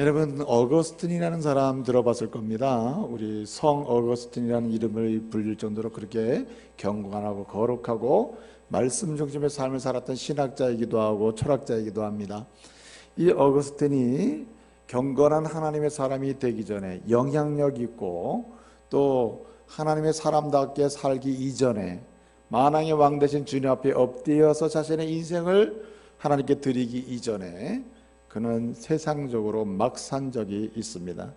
여러분, 어거스틴이라는 사람 들어봤을 겁니다. 우리 성 어거스틴이라는 이름을 불릴 정도로 그렇게 경건하고 거룩하고 말씀 중심의 삶을 살았던 신학자이기도 하고 철학자이기도 합니다. 이 어거스틴이 경건한 하나님의 사람이 되기 전에 영향력 있고 또 하나님의 사람답게 살기 이전에 만왕의 왕 되신 주님 앞에 엎드려서 자신의 인생을 하나님께 드리기 이전에 그는 세상적으로 막 산 적이 있습니다.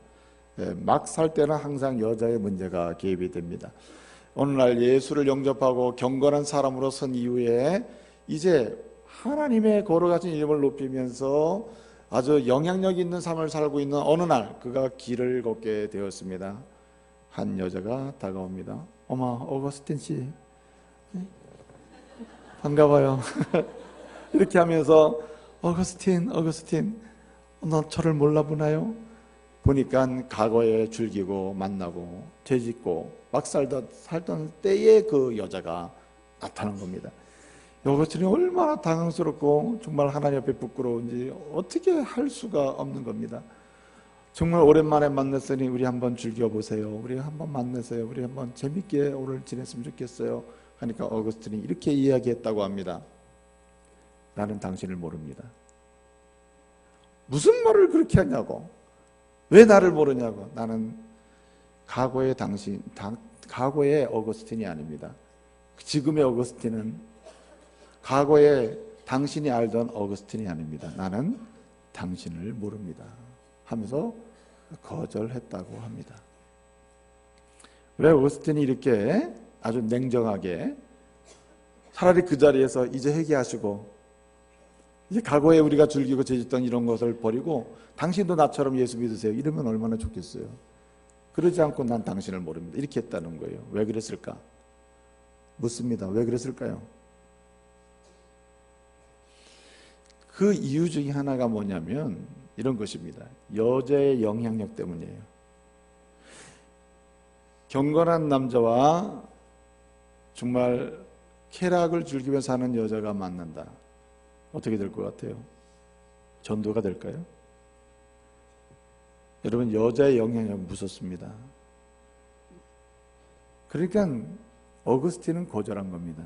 막 살 때는 항상 여자의 문제가 개입이 됩니다. 오늘날 예수를 영접하고 경건한 사람으로 선 이후에 이제 하나님의 거룩하신 이름을 높이면서 아주 영향력 있는 삶을 살고 있는 어느 날 그가 길을 걷게 되었습니다. 한 여자가 다가옵니다. 어머, 어거스틴 씨 반가워요. 이렇게 하면서 어거스틴, 너 저를 몰라보나요? 보니까 과거에 즐기고 만나고 죄짓고 막 살던 때의 그 여자가 나타난 겁니다. 어거스틴이 얼마나 당황스럽고 정말 하나님 앞에 부끄러운지 어떻게 할 수가 없는 겁니다. 정말 오랜만에 만났으니 우리 한번 즐겨보세요. 우리 한번 만나세요. 우리 한번 재밌게 오늘 지냈으면 좋겠어요. 하니까 어거스틴이 이렇게 이야기했다고 합니다. 나는 당신을 모릅니다. 무슨 말을 그렇게 하냐고. 왜 나를 모르냐고. 나는 과거의 과거의 어거스틴이 아닙니다. 지금의 어거스틴은 과거에 당신이 알던 어거스틴이 아닙니다. 나는 당신을 모릅니다. 하면서 거절했다고 합니다. 왜 어거스틴이 이렇게 아주 냉정하게 차라리 그 자리에서 이제 회개하시고 이제 과거에 우리가 즐기고 죄짓던 이런 것을 버리고 당신도 나처럼 예수 믿으세요. 이러면 얼마나 좋겠어요. 그러지 않고 난 당신을 모릅니다. 이렇게 했다는 거예요. 왜 그랬을까? 묻습니다. 왜 그랬을까요? 그 이유 중에 하나가 뭐냐면 이런 것입니다. 여자의 영향력 때문이에요. 경건한 남자와 정말 쾌락을 즐기며 사는 여자가 만난다. 어떻게 될 것 같아요? 전도가 될까요? 여러분, 여자의 영향력은 무섭습니다. 그러니까 어거스틴은 거절한 겁니다.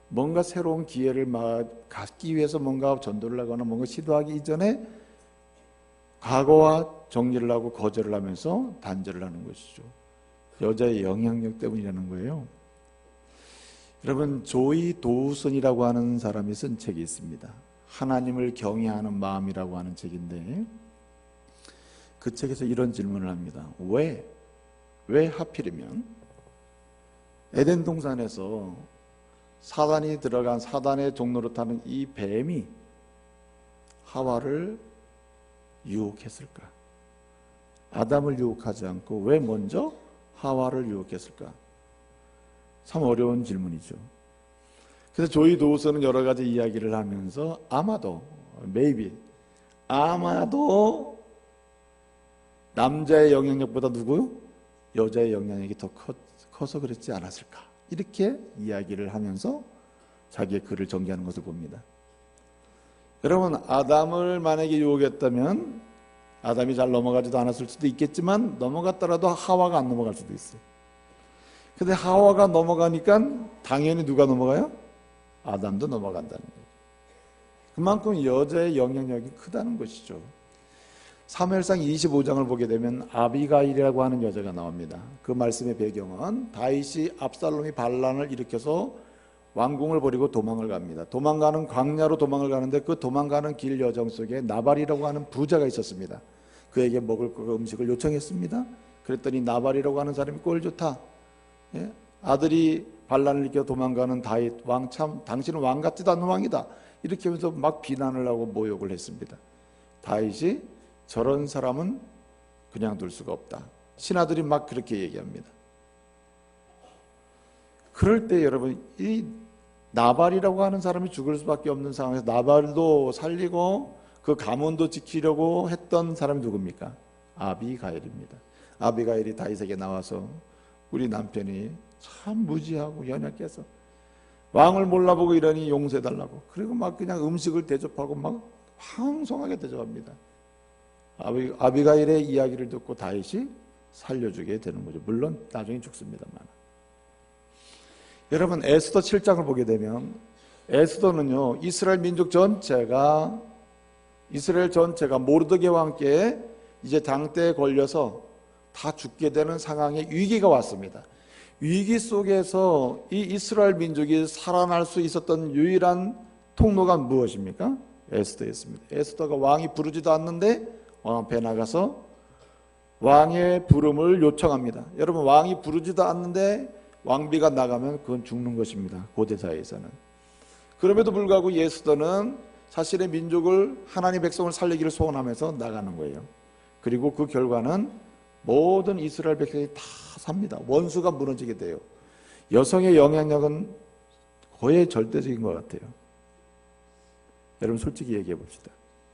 뭔가 새로운 기회를 갖기 위해서 뭔가 전도를 하거나 뭔가 시도하기 이전에 과거와 정리를 하고 거절을 하면서 단절을 하는 것이죠. 여자의 영향력 때문이라는 거예요. 여러분, 조이 도우슨이라고 하는 사람이 쓴 책이 있습니다. 하나님을 경외하는 마음이라고 하는 책인데 그 책에서 이런 질문을 합니다. 왜 하필이면 에덴 동산에서 사단이 들어간 사단의 종로로 타는 이 뱀이 하와를 유혹했을까? 아담을 유혹하지 않고 왜 먼저 하와를 유혹했을까? 참 어려운 질문이죠. 그래서 조이 도우슨은 여러 가지 이야기를 하면서 아마도 남자의 영향력보다 여자의 영향력이 더 커서 그랬지 않았을까? 이렇게 이야기를 하면서 자기의 글을 전개하는 것을 봅니다. 여러분, 아담을 만약에 유혹했다면 아담이 잘 넘어가지도 않았을 수도 있겠지만 넘어갔더라도 하와가 안 넘어갈 수도 있어요. 근데 하와가 넘어가니까 당연히 누가 넘어가요? 아담도 넘어간다는 거예요. 그만큼 여자의 영향력이 크다는 것이죠. 사무엘상 25장을 보게 되면 아비가일이라고 하는 여자가 나옵니다. 그 말씀의 배경은 다윗이 압살롬이 반란을 일으켜서 왕궁을 버리고 도망을 갑니다. 도망가는 광야로 도망을 가는데 그 도망가는 길 여정 속에 나발이라고 하는 부자가 있었습니다. 그에게 먹을 음식을 요청했습니다. 그랬더니 나발이라고 하는 사람이 꼴 좋다. 아들이 반란을 일으켜 도망가는 다윗 왕, 참 당신은 왕 같지도 않은 왕이다. 이렇게 하면서 막 비난을 하고 모욕을 했습니다. 다윗이 저런 사람은 그냥 둘 수가 없다. 신하들이 막 그렇게 얘기합니다. 그럴 때 여러분, 이 나발이라고 하는 사람이 죽을 수밖에 없는 상황에서 나발도 살리고 그 가문도 지키려고 했던 사람이 누굽니까? 아비가일입니다. 아비가일이 다윗에게 나와서 우리 남편이 참 무지하고 연약해서 왕을 몰라보고 이러니 용서해달라고, 그리고 막 그냥 음식을 대접하고 막 황송하게 대접합니다. 아비가일의 이야기를 듣고 다윗이 살려주게 되는 거죠. 물론 나중에 죽습니다만. 여러분, 에스더 7장을 보게 되면 에스더는요, 이스라엘 전체가 모르드게와 함께 이제 당대에 걸려서 다 죽게 되는 상황에 위기가 왔습니다. 위기 속에서 이 이스라엘 민족이 살아날 수 있었던 유일한 통로가 무엇입니까? 에스더였습니다. 에스더가 왕이 부르지도 않는데 왕 앞에 나가서 왕의 부름을 요청합니다. 여러분, 왕이 부르지도 않는데 왕비가 나가면 그건 죽는 것입니다. 고대사회에서는. 그럼에도 불구하고 에스더는 자신의 민족을, 하나님 백성을 살리기를 소원하면서 나가는 거예요. 그리고 그 결과는 모든 이스라엘 백성이 다 삽니다. 원수가 무너지게 돼요. 여성의 영향력은 거의 절대적인 것 같아요. 여러분, 솔직히 얘기해 봅시다.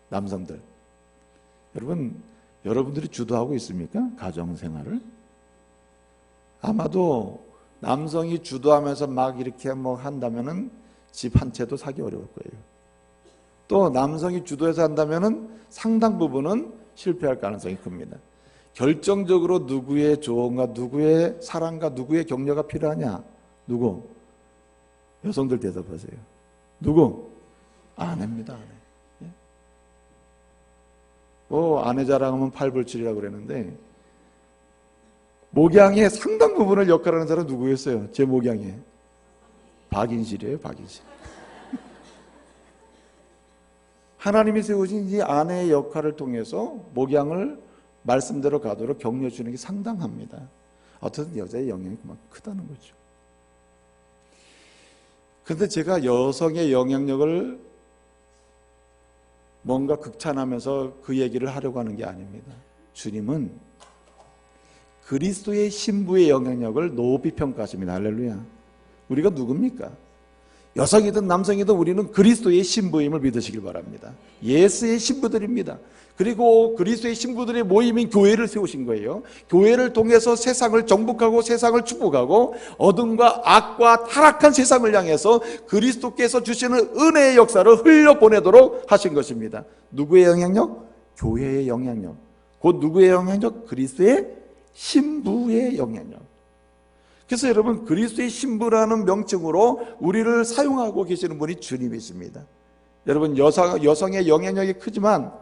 남성들, 여러분들이 주도하고 있습니까? 가정생활을? 아마도 남성이 주도하면서 막 이렇게 뭐 한다면은 집 한 채도 사기 어려울 거예요. 또 남성이 주도해서 한다면은 상당 부분은 실패할 가능성이 큽니다. 결정적으로 누구의 조언과 누구의 사랑과 누구의 격려가 필요하냐? 누구? 여성들 대답하세요. 누구? 아내입니다. 아내. 아내 자랑하면 팔불출이라고 그랬는데 목양의 상당 부분을 역할하는 사람은 누구였어요? 제 목양에 박인실이에요. 박인실. 하나님이 세우신 이 아내의 역할을 통해서 목양을 말씀대로 가도록 격려해 주는 게 상당합니다. 어쨌든 여자의 영향이 그만큼 크다는 거죠. 그런데 제가 여성의 영향력을 뭔가 극찬하면서 그 얘기를 하려고 하는 게 아닙니다. 주님은 그리스도의 신부의 영향력을 높이 평가하십니다. 할렐루야. 우리가 누굽니까? 여성이든 남성이든 우리는 그리스도의 신부임을 믿으시길 바랍니다. 예수의 신부들입니다. 그리고 그리스도의 신부들의 모임인 교회를 세우신 거예요. 교회를 통해서 세상을 정복하고 세상을 축복하고 어둠과 악과 타락한 세상을 향해서 그리스도께서 주시는 은혜의 역사를 흘려보내도록 하신 것입니다. 누구의 영향력? 교회의 영향력. 곧 누구의 영향력? 그리스도의 신부의 영향력. 그래서 여러분, 그리스도의 신부라는 명칭으로 우리를 사용하고 계시는 분이 주님이십니다. 여러분, 여성의 영향력이 크지만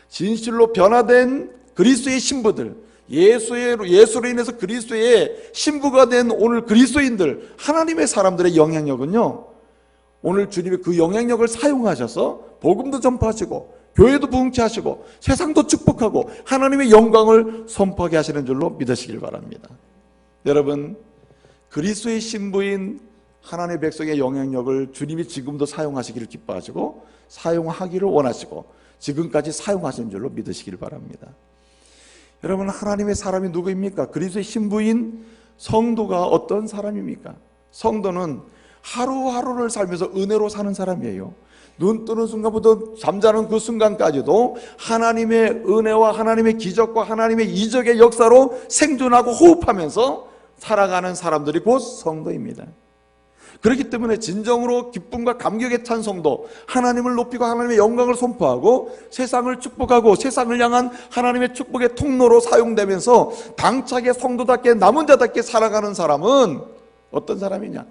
진실로 변화된 그리스도의 신부들, 예수로 인해서 그리스도의 신부가 된 오늘 그리스도인들, 하나님의 사람들의 영향력은요, 오늘 주님이 그 영향력을 사용하셔서 복음도 전파하시고 교회도 부흥케 하시고 세상도 축복하고 하나님의 영광을 선포하게 하시는 줄로 믿으시길 바랍니다. 여러분, 그리스도의 신부인 하나님의 백성의 영향력을 주님이 지금도 사용하시기를 기뻐하시고 사용하기를 원하시고 지금까지 사용하신 줄로 믿으시길 바랍니다. 여러분, 하나님의 사람이 누구입니까? 그리스도의 신부인 성도가 어떤 사람입니까? 성도는 하루하루를 살면서 은혜로 사는 사람이에요. 눈 뜨는 순간부터 잠자는 그 순간까지도 하나님의 은혜와 하나님의 기적과 하나님의 이적의 역사로 생존하고 호흡하면서 살아가는 사람들이 곧 성도입니다. 그렇기 때문에 진정으로 기쁨과 감격에 찬 성도, 하나님을 높이고 하나님의 영광을 선포하고 세상을 축복하고 세상을 향한 하나님의 축복의 통로로 사용되면서 당차게 성도답게 남은 자답게 살아가는 사람은 어떤 사람이냐?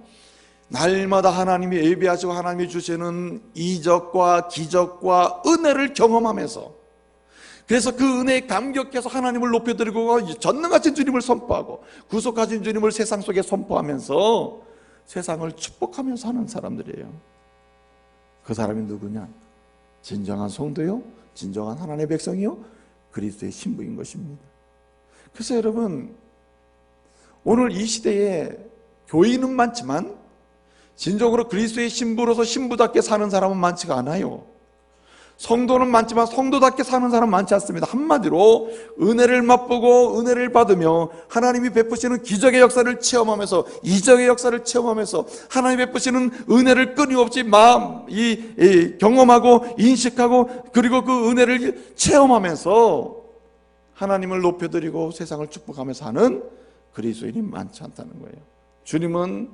날마다 하나님이 예비하시고 하나님이 주시는 이적과 기적과 은혜를 경험하면서, 그래서 그 은혜에 감격해서 하나님을 높여드리고 전능하신 주님을 선포하고 구속하신 주님을 세상 속에 선포하면서 세상을 축복하면서 사는 사람들이에요. 그 사람이 누구냐? 진정한 성도요, 진정한 하나님의 백성이요, 그리스도의 신부인 것입니다. 그래서 여러분, 오늘 이 시대에 교인은 많지만 진정으로 그리스도의 신부로서 신부답게 사는 사람은 많지가 않아요. 성도는 많지만 성도답게 사는 사람은 많지 않습니다. 한마디로 은혜를 맛보고 은혜를 받으며 하나님이 베푸시는 기적의 역사를 체험하면서 이적의 역사를 체험하면서 하나님이 베푸시는 은혜를 끊임없이 경험하고 인식하고 그리고 그 은혜를 체험하면서 하나님을 높여드리고 세상을 축복하면서 사는 그리스도인이 많지 않다는 거예요. 주님은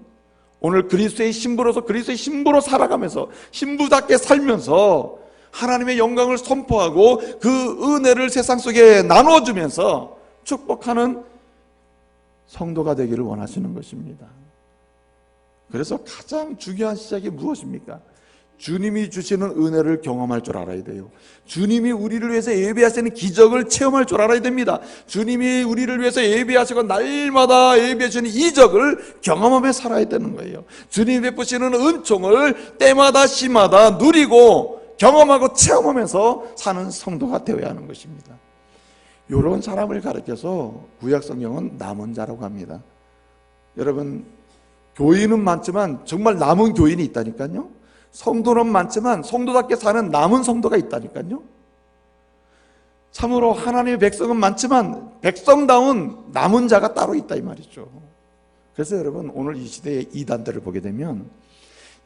오늘 그리스도의 신부로서 그리스도의 신부로 살아가면서 신부답게 살면서 하나님의 영광을 선포하고 그 은혜를 세상 속에 나눠주면서 축복하는 성도가 되기를 원하시는 것입니다. 그래서 가장 중요한 시작이 무엇입니까? 주님이 주시는 은혜를 경험할 줄 알아야 돼요. 주님이 우리를 위해서 예배하시는 기적을 체험할 줄 알아야 됩니다. 주님이 우리를 위해서 예배하시고 날마다 예배하시는 이적을 경험하며 살아야 되는 거예요. 주님이 베푸시는 은총을 때마다 시마다 누리고 경험하고 체험하면서 사는 성도가 되어야 하는 것입니다. 이런 사람을 가르쳐서 구약 성경은 남은 자라고 합니다. 여러분, 교인은 많지만 정말 남은 교인이 있다니까요. 성도는 많지만 성도답게 사는 남은 성도가 있다니까요. 참으로 하나님의 백성은 많지만 백성다운 남은 자가 따로 있다 이 말이죠. 그래서 여러분, 오늘 이 시대의 이단들을 보게 되면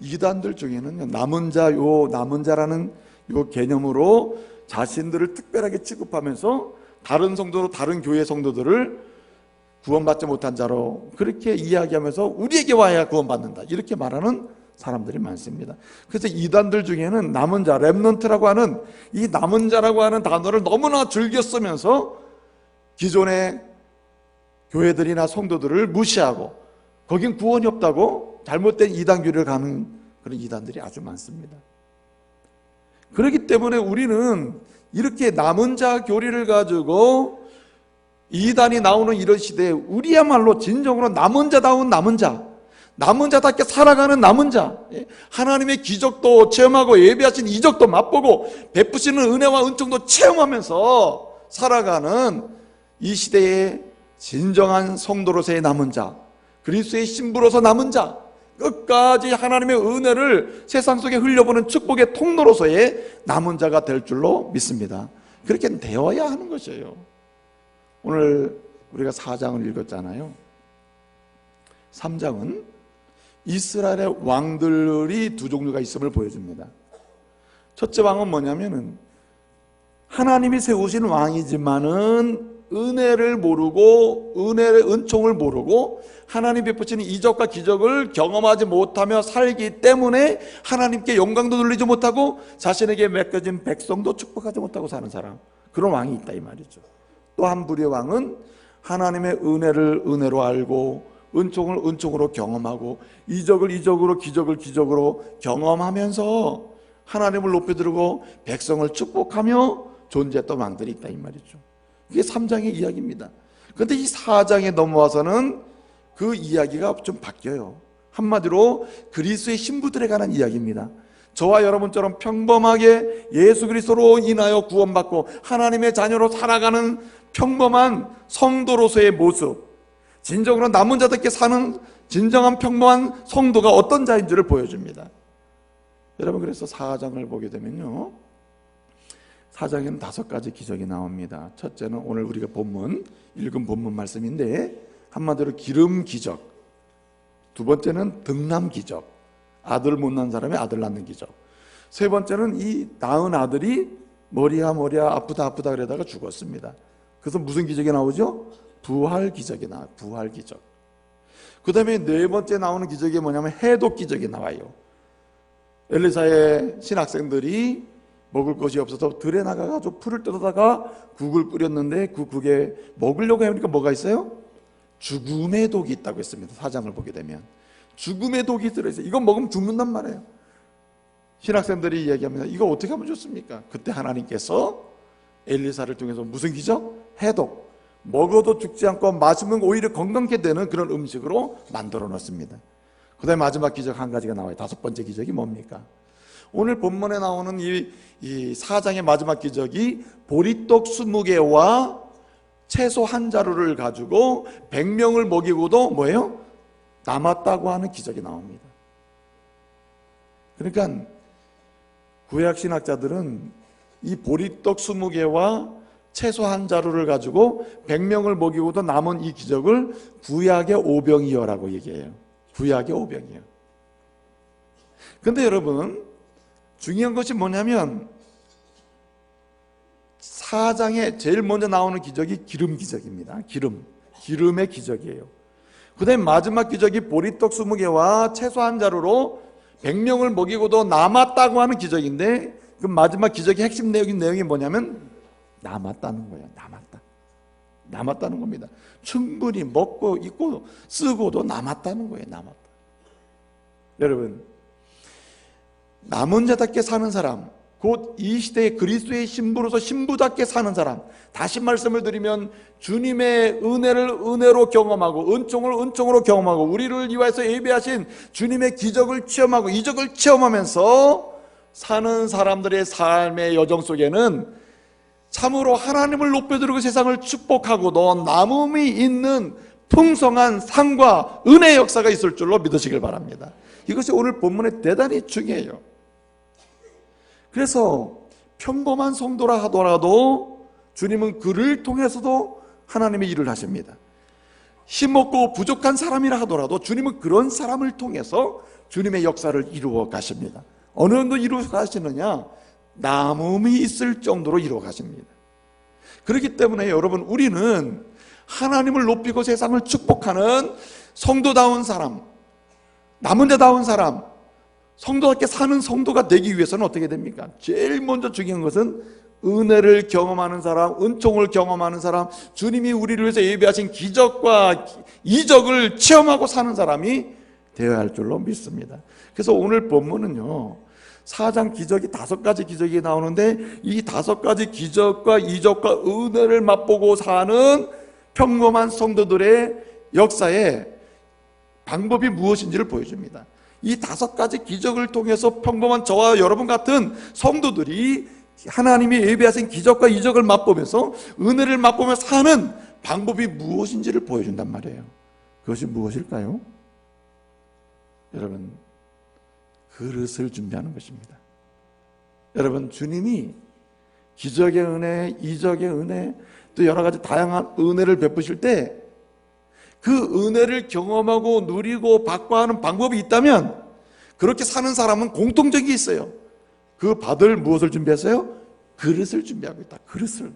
이단들 중에는 남은 자, 요 남은 자라는 요 개념으로 자신들을 특별하게 취급하면서 다른 성도로, 다른 교회 성도들을 구원받지 못한 자로 그렇게 이야기하면서 우리에게 와야 구원받는다 이렇게 말하는 사람들이 많습니다. 그래서 이단들 중에는 남은 자, 렘넌트라고 하는 이 남은 자라고 하는 단어를 너무나 즐겨 쓰면서 기존의 교회들이나 성도들을 무시하고 거긴 구원이 없다고 잘못된 이단교리를 가는 그런 이단들이 아주 많습니다. 그렇기 때문에 우리는 이렇게 남은 자 교리를 가지고 이단이 나오는 이런 시대에 우리야말로 진정으로 남은 자다운 남은 자, 남은 자답게 살아가는 남은 자, 하나님의 기적도 체험하고 예배하신 이적도 맛보고 베푸시는 은혜와 은총도 체험하면서 살아가는 이 시대의 진정한 성도로서의 남은 자, 그리스도의 신부로서 남은 자, 끝까지 하나님의 은혜를 세상 속에 흘려보는 축복의 통로로서의 남은 자가 될 줄로 믿습니다. 그렇게 되어야 하는 것이에요. 오늘 우리가 4장을 읽었잖아요. 3장은 이스라엘의 왕들이 두 종류가 있음을 보여줍니다. 첫째 왕은 뭐냐면은 하나님이 세우신 왕이지만은 은혜를 모르고 은총을 모르고 하나님 베푸시는 이적과 기적을 경험하지 못하며 살기 때문에 하나님께 영광도 돌리지 못하고 자신에게 맡겨진 백성도 축복하지 못하고 사는 사람, 그런 왕이 있다 이 말이죠. 또 한 부류의 왕은 하나님의 은혜를 은혜로 알고 은총을 은총으로 경험하고 이적을 이적으로 기적을 기적으로 경험하면서 하나님을 높여드리고 백성을 축복하며 존재했던 왕들이 있다 이 말이죠. 이게 3장의 이야기입니다. 그런데 이 4장에 넘어와서는 그 이야기가 좀 바뀌어요. 한마디로 그리스도의 신부들에 관한 이야기입니다. 저와 여러분처럼 평범하게 예수 그리스도로 인하여 구원받고 하나님의 자녀로 살아가는 평범한 성도로서의 모습, 진정으로 남은 자답게 사는 진정한 평범한 성도가 어떤 자인지를 보여줍니다. 여러분, 그래서 4장을 보게 되면요, 4장에는 5가지 기적이 나옵니다. 첫째는 오늘 우리가 읽은 본문 말씀인데 한마디로 기름 기적, 두 번째는 등남 기적, 아들 못 낳은 사람이 아들 낳는 기적, 세 번째는 이 낳은 아들이 머리야 아프다 그러다가 죽었습니다. 그래서 무슨 기적이 나오죠? 부활 기적이 나와요. 부활 기적. 그 다음에 네 번째 나오는 기적이 뭐냐면 해독 기적이 나와요. 엘리사의 신학생들이 먹을 것이 없어서 들에 나가가지고 풀을 뜯어다가 국을 끓였는데 그 국에 먹으려고 하니까 뭐가 있어요? 죽음의 독이 있다고 했습니다. 4장을 보게 되면 죽음의 독이 들어있어요. 이거 먹으면 죽는단 말이에요. 신학생들이 이야기합니다. 이거 어떻게 하면 좋습니까? 그때 하나님께서 엘리사를 통해서 무슨 기적? 해독, 먹어도 죽지 않고 마시면 오히려 건강케 되는 그런 음식으로 만들어 놓습니다. 그 다음에 마지막 기적 한 가지가 나와요. 5번째 기적이 뭡니까? 오늘 본문에 나오는 이 4장의 마지막 기적이 보리떡 20개와 채소 한 자루를 가지고 100명을 먹이고도 뭐예요? 남았다고 하는 기적이 나옵니다. 그러니까 구약 신학자들은 이 보리떡 20개와 채소 한 자루를 가지고 100명을 먹이고도 남은 이 기적을 구약의 오병이어라고 얘기해요. 구약의 오병이어. 근데 여러분, 중요한 것이 뭐냐면 4장에 제일 먼저 나오는 기적이 기름 기적입니다. 기름의 기적이에요. 그 다음에 마지막 기적이 보리떡 20개와 채소 한 자루로 100명을 먹이고도 남았다고 하는 기적인데, 그 마지막 기적의 핵심 내용이 뭐냐면 남았다는 거예요. 남았다는 겁니다. 충분히 먹고 입고 쓰고도 남았다는 거예요. 남았다. 여러분, 남은 자답게 사는 사람, 곧 이 시대의 그리스도의 신부로서 신부답게 사는 사람, 다시 말씀을 드리면 주님의 은혜를 은혜로 경험하고 은총을 은총으로 경험하고 우리를 위하여서 예비하신 주님의 기적을 체험하고 이적을 체험하면서 사는 사람들의 삶의 여정 속에는 참으로 하나님을 높여드리고 세상을 축복하고도 남음이 있는 풍성한 상과 은혜의 역사가 있을 줄로 믿으시길 바랍니다. 이것이 오늘 본문에 대단히 중요해요. 그래서 평범한 성도라 하더라도 주님은 그를 통해서도 하나님의 일을 하십니다. 힘없고 부족한 사람이라 하더라도 주님은 그런 사람을 통해서 주님의 역사를 이루어 가십니다. 어느 정도 이루어 가시느냐? 남음이 있을 정도로 이루어 가십니다. 그렇기 때문에 여러분, 우리는 하나님을 높이고 세상을 축복하는 성도다운 사람, 남은 자다운 사람, 성도답게 사는 성도가 되기 위해서는 어떻게 됩니까? 제일 먼저 중요한 것은 은혜를 경험하는 사람, 은총을 경험하는 사람, 주님이 우리를 위해서 예비하신 기적과 이적을 체험하고 사는 사람이 되어야 할 줄로 믿습니다. 그래서 오늘 본문은요, 4장 기적이 5가지 기적이 나오는데 이 5가지 기적과 이적과 은혜를 맛보고 사는 평범한 성도들의 역사에 방법이 무엇인지를 보여줍니다. 이 5가지 기적을 통해서 평범한 저와 여러분 같은 성도들이 하나님이 예비하신 기적과 이적을 맛보면서 은혜를 맛보며 사는 방법이 무엇인지를 보여준단 말이에요. 그것이 무엇일까요? 여러분, 그릇을 준비하는 것입니다. 여러분, 주님이 기적의 은혜, 이적의 은혜, 또 여러 가지 다양한 은혜를 베푸실 때 그 은혜를 경험하고 누리고 받고 하는 방법이 있다면 그렇게 사는 사람은 공통적인 게 있어요. 그 받을 무엇을 준비했어요? 그릇을 준비하고 있다. 그릇을.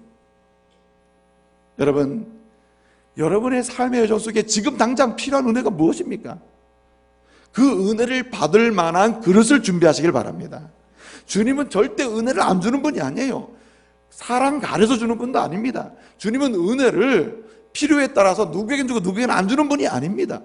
여러분, 여러분의 삶의 여정 속에 지금 당장 필요한 은혜가 무엇입니까? 그 은혜를 받을 만한 그릇을 준비하시길 바랍니다. 주님은 절대 은혜를 안 주는 분이 아니에요. 사랑 가려서 주는 분도 아닙니다. 주님은 은혜를 필요에 따라서 누구에겐 주고 누구에겐 안 주는 분이 아닙니다.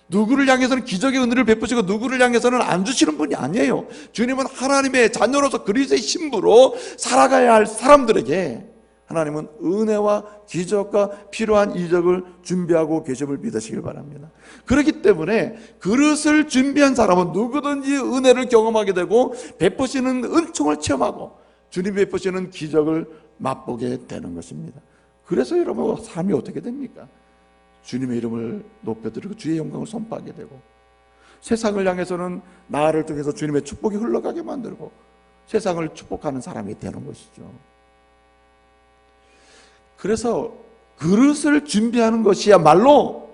누구를 향해서는 기적의 은혜를 베푸시고 누구를 향해서는 안 주시는 분이 아니에요. 주님은 하나님의 자녀로서 그리스도의 신부로 살아가야 할 사람들에게 하나님은 은혜와 기적과 필요한 이적을 준비하고 계심을 믿으시길 바랍니다. 그렇기 때문에 그릇을 준비한 사람은 누구든지 은혜를 경험하게 되고 베푸시는 은총을 체험하고 주님이 베푸시는 기적을 맛보게 되는 것입니다. 그래서 여러분, 삶이 어떻게 됩니까? 주님의 이름을 높여드리고 주의 영광을 선포하게 되고 세상을 향해서는 나를 통해서 주님의 축복이 흘러가게 만들고 세상을 축복하는 사람이 되는 것이죠. 그래서 그릇을 준비하는 것이야말로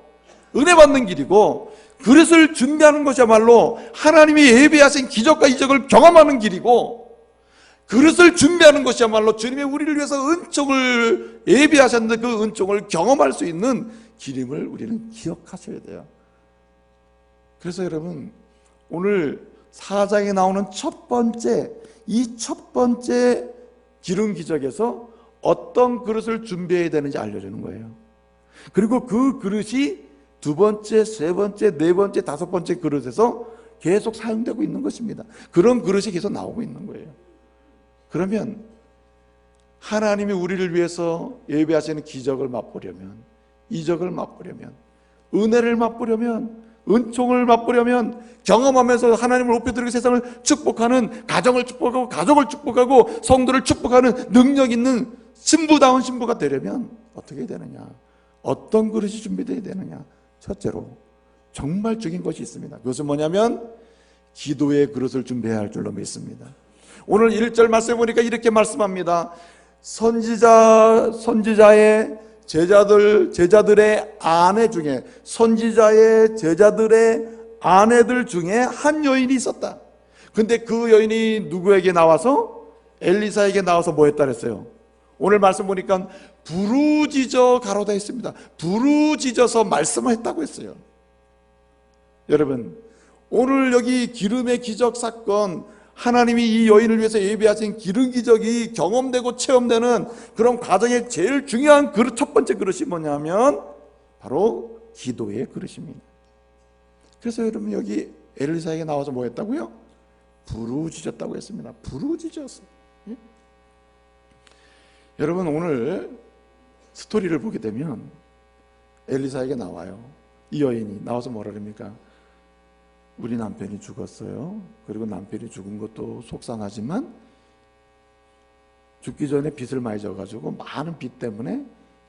은혜 받는 길이고 그릇을 준비하는 것이야말로 하나님이 예비하신 기적과 이적을 경험하는 길이고 그릇을 준비하는 것이야말로 주님의 우리를 위해서 은총을 예비하셨는데 그 은총을 경험할 수 있는 길임을 우리는 기억하셔야 돼요. 그래서 여러분, 오늘 4장에 나오는 이 첫 번째 기름 기적에서 어떤 그릇을 준비해야 되는지 알려주는 거예요. 그리고 그 그릇이 2번째, 3번째, 4번째, 5번째 그릇에서 계속 사용되고 있는 것입니다. 그런 그릇이 계속 나오고 있는 거예요. 그러면 하나님이 우리를 위해서 예배하시는 기적을 맛보려면, 이적을 맛보려면, 은혜를 맛보려면, 은총을 맛보려면, 경험하면서 하나님을 높여드리고 세상을 축복하는, 가정을 축복하고 가족을 축복하고 성도를 축복하는 능력 있는 신부다운 신부가 되려면 어떻게 되느냐? 어떤 그릇이 준비되어야 되느냐? 첫째로 정말 중요한 것이 있습니다. 그것은 뭐냐면 기도의 그릇을 준비해야 할 줄로 믿습니다. 오늘 1절 말씀에 보니까 이렇게 말씀합니다. 선지자의 제자들의 아내 중에, 선지자의 제자들의 아내들 중에 한 여인이 있었다. 근데 그 여인이 누구에게 나와서? 엘리사에게 나와서 뭐 했다 그랬어요? 오늘 말씀 보니까 부르짖어 가로다 했습니다. 부르짖어서 말씀을 했다고 했어요. 여러분, 오늘 여기 기름의 기적 사건, 하나님이 이 여인을 위해서 예비하신 기름 기적이 경험되고 체험되는 그런 과정의 제일 중요한 그릇, 첫 번째 그릇이 뭐냐면 바로 기도의 그릇입니다. 그래서 여러분 여기 엘리사에게 나와서 뭐 했다고요? 부르짖었다고 했습니다. 부르짖었어요. 예? 여러분 오늘 스토리를 보게 되면 엘리사에게 나와요. 이 여인이 나와서 뭐라 그럽니까? 우리 남편이 죽었어요. 그리고 남편이 죽은 것도 속상하지만 죽기 전에 빚을 많이 져가지고 많은 빚 때문에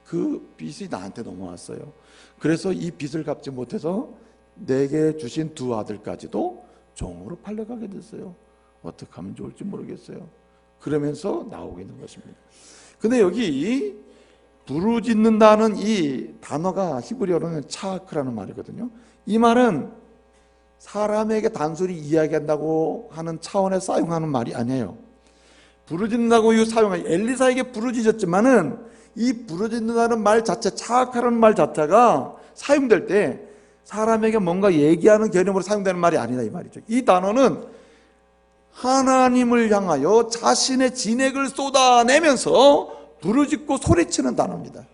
그 빚이 나한테 넘어왔어요. 그래서 이 빚을 갚지 못해서 내게 주신 두 아들까지도 종으로 팔려가게 됐어요. 어떻게 하면 좋을지 모르겠어요. 그러면서 나오고 있는 것입니다. 근데 여기 부르짖는다는 이 단어가 히브리어로는 차크라는 말이거든요. 이 말은 사람에게 단순히 이야기한다고 하는 차원에서 사용하는 말이 아니에요. 부르짖는다고 사용한 엘리사에게 부르짖었지만은 이 부르짖는다는 말 자체, 차악하라는 말 자체가 사용될 때 사람에게 뭔가 얘기하는 개념으로 사용되는 말이 아니다 이 말이죠. 이 단어는 하나님을 향하여 자신의 진액을 쏟아내면서 부르짖고 소리치는 단어입니다.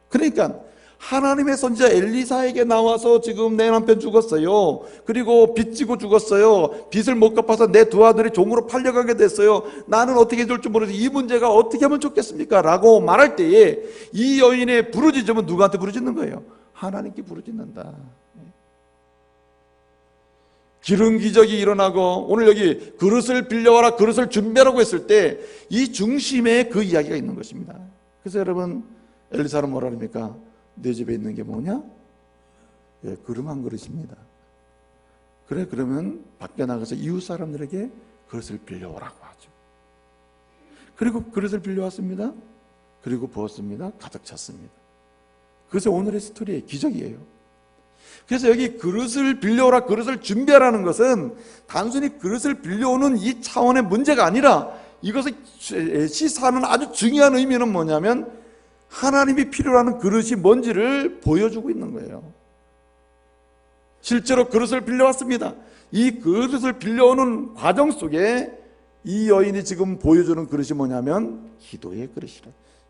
그러니까 하나님의 선지자 엘리사에게 나와서 지금 내 남편 죽었어요. 그리고 빚 지고 죽었어요. 빚을 못 갚아서 내 두 아들이 종으로 팔려가게 됐어요. 나는 어떻게 해줄지 모르겠어요. 이 문제가 어떻게 하면 좋겠습니까? 라고 말할 때에 이 여인의 부르짖음은 누구한테 부르짖는 거예요? 하나님께 부르짖는다. 기름 기적이 일어나고 오늘 여기 그릇을 빌려와라, 그릇을 준비하라고 했을 때 이 중심에 그 이야기가 있는 것입니다. 그래서 여러분 엘리사는 뭐라 합니까? 내 집에 있는 게 뭐냐? 예, 그릇 한 그릇입니다. 그래, 그러면 밖에 나가서 이웃 사람들에게 그릇을 빌려오라고 하죠. 그리고 그릇을 빌려왔습니다. 그리고 부었습니다. 가득 찼습니다. 그래서 오늘의 스토리의 기적이에요. 그래서 여기 그릇을 빌려오라, 그릇을 준비하라는 것은 단순히 그릇을 빌려오는 이 차원의 문제가 아니라 이것을 시사하는 아주 중요한 의미는 뭐냐면 하나님이 필요로 하는 그릇이 뭔지를 보여주고 있는 거예요. 실제로 그릇을 빌려왔습니다. 이 그릇을 빌려오는 과정 속에 이 여인이 지금 보여주는 그릇이 뭐냐면 기도의 그릇이라.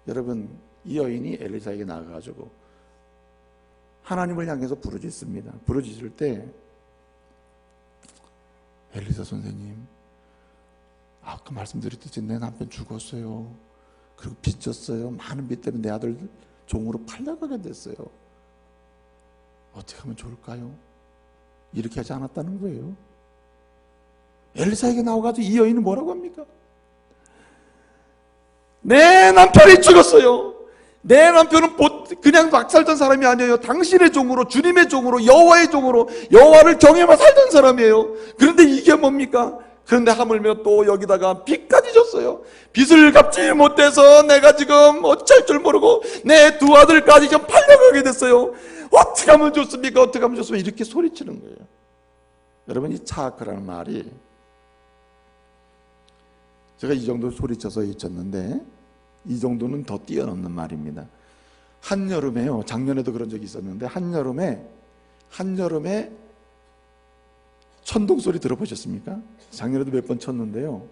여러분 이 여인이 엘리사에게 나가가지고 하나님을 향해서 부르짖습니다. 부르짖을 때 엘리사 선생님, 아까 말씀드렸듯이 내 남편 죽었어요. 그리고 빚 졌어요. 많은 빚 때문에 내 아들 종으로 팔려가게 됐어요. 어떻게 하면 좋을까요? 이렇게 하지 않았다는 거예요. 엘리사에게 나와가지고 이 여인은 뭐라고 합니까? 내 남편이 죽었어요. 내 남편은 그냥 막 살던 사람이 아니에요. 당신의 종으로, 주님의 종으로, 여호와의 종으로, 여호와를 경외하며 살던 사람이에요. 그런데 이게 뭡니까? 그런데 하물며 또 여기다가 빚까지 졌어요. 빚을 갚지 못해서 내가 지금 어찌할 줄 모르고 내 두 아들까지 좀 팔려가게 됐어요. 어떻게 하면 좋습니까? 어떻게 하면 좋습니까? 이렇게 소리치는 거예요. 여러분 이 차크라는 말이 제가 이 정도 소리쳐서 잊었는데 이 정도는 더 뛰어넘는 말입니다. 한여름에요. 작년에도 그런 적이 있었는데 한여름에 천둥 소리 들어보셨습니까? 작년에도 몇 번 쳤는데요.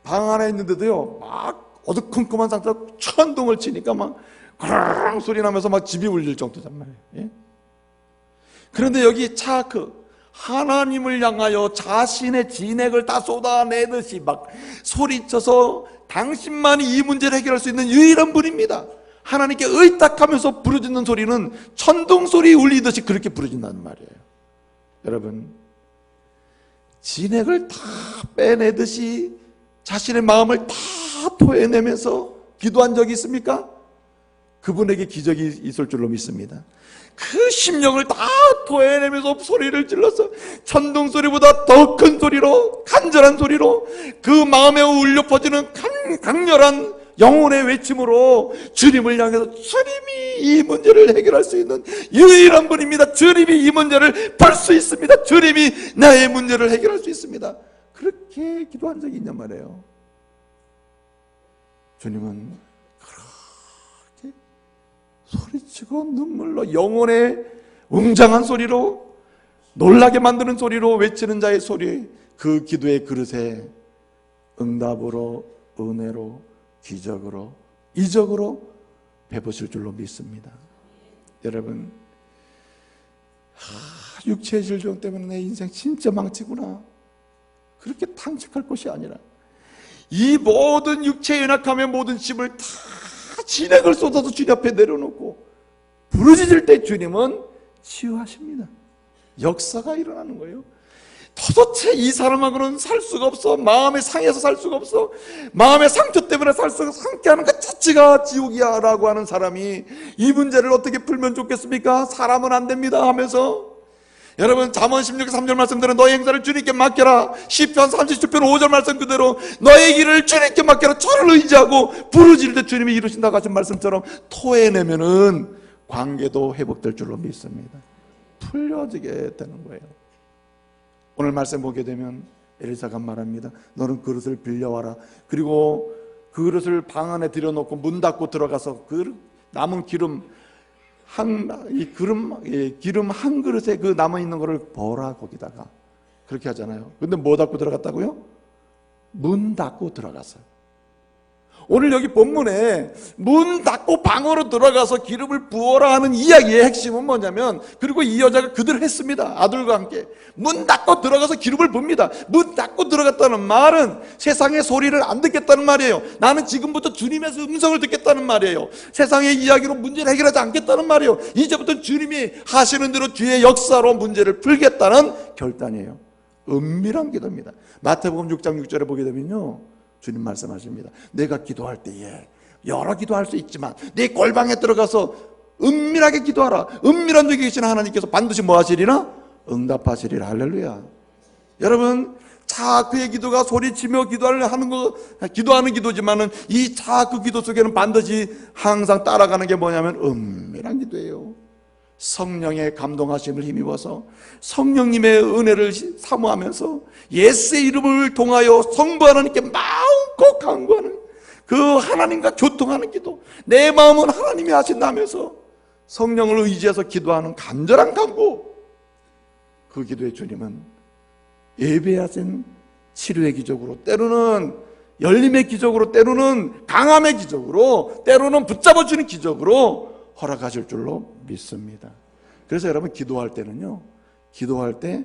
방 안에 있는데도요, 막 어두컴컴한 상태로 천둥을 치니까 막 그랑 소리 나면서 막 집이 울릴 정도란 말이에요. 예? 그런데 여기 차크, 하나님을 향하여 자신의 진액을 다 쏟아내듯이 막 소리쳐서 당신만이 이 문제를 해결할 수 있는 유일한 분입니다. 하나님께 의탁하면서 부르짖는 소리는 천둥 소리 울리듯이 그렇게 부르짖는다는 말이에요. 여러분 진액을 다 빼내듯이 자신의 마음을 다 토해내면서 기도한 적이 있습니까? 그분에게 기적이 있을 줄로 믿습니다. 그 심령을 다 토해내면서 소리를 질러서 천둥 소리보다 더 큰 소리로, 간절한 소리로, 그 마음에 울려 퍼지는 강렬한 영혼의 외침으로 주님을 향해서 주님이 이 문제를 해결할 수 있는 유일한 분입니다. 주님이 이 문제를 풀 수 있습니다. 주님이 나의 문제를 해결할 수 있습니다. 그렇게 기도한 적이 있냔 말이에요. 주님은 소리치고 눈물로 영혼의 웅장한 소리로 놀라게 만드는 소리로 외치는 자의 소리, 그 기도의 그릇에 응답으로, 은혜로, 기적으로, 이적으로 베푸실 줄로 믿습니다. 여러분, 육체의 질병 때문에 내 인생 진짜 망치구나, 그렇게 탕식할 것이 아니라 이 모든 육체의 연약함의 모든 짐을 다 진액을 쏟아서 주님 앞에 내려놓고 부르짖을 때 주님은 치유하십니다. 역사가 일어나는 거예요. 도대체 이 사람하고는 살 수가 없어, 마음의 상해서 살 수가 없어, 마음의 상처 때문에 살 수가 없어, 함께하는 것 자체가 지옥이야 라고 하는 사람이 이 문제를 어떻게 풀면 좋겠습니까? 사람은 안 됩니다 하면서, 여러분 잠언 16장 3절 말씀대로 너의 행사를 주님께 맡겨라, 시편 37편 5절 말씀 그대로 너의 길을 주님께 맡겨라, 저를 의지하고 부르짖을 때 주님이 이루신다고 하신 말씀처럼 토해내면은 관계도 회복될 줄로 믿습니다. 풀려지게 되는 거예요. 오늘 말씀 보게 되면 엘리사가 말합니다. 너는 그릇을 빌려와라. 그리고 그 그릇을 방 안에 들여놓고 문 닫고 들어가서 그 남은 기름 한 그릇에 그 남아있는 거를 버라 거기다가. 그렇게 하잖아요. 근데 뭐 닫고 들어갔다고요? 문 닫고 들어갔어요. 오늘 여기 본문에 문 닫고 방으로 들어가서 기름을 부어라 하는 이야기의 핵심은 뭐냐면, 그리고 이 여자가 그대로 했습니다. 아들과 함께 문 닫고 들어가서 기름을 붑니다. 문 닫고 들어갔다는 말은 세상의 소리를 안 듣겠다는 말이에요. 나는 지금부터 주님의 음성을 듣겠다는 말이에요. 세상의 이야기로 문제를 해결하지 않겠다는 말이에요. 이제부터 주님이 하시는 대로 뒤의 역사로 문제를 풀겠다는 결단이에요. 은밀한 기도입니다. 마태복음 6장 6절에 보게 되면요, 주님 말씀하십니다. 내가 기도할 때에 여러 기도할 수 있지만 네 골방에 들어가서 은밀하게 기도하라. 은밀한 중에 계신 하나님께서 반드시 뭐 하시리라? 응답하시리라. 할렐루야. 여러분, 그의 기도가 소리치며 기도하는 기도지만은 이 그 기도 속에는 반드시 항상 따라가는 게 뭐냐면 은밀한 기도예요. 성령의 감동하심을 힘입어서 성령님의 은혜를 사모하면서 예수의 이름을 통하여 성부 하나님께 마음껏 간구하는 그 하나님과 교통하는 기도, 내 마음은 하나님이 하신다면서 성령을 의지해서 기도하는 간절한 간구, 그 기도에 주님은 예배하신 치료의 기적으로, 때로는 열림의 기적으로, 때로는 강함의 기적으로, 때로는 붙잡아주는 기적으로 허락하실 줄로 믿습니다. 그래서 여러분, 기도할 때는요, 기도할 때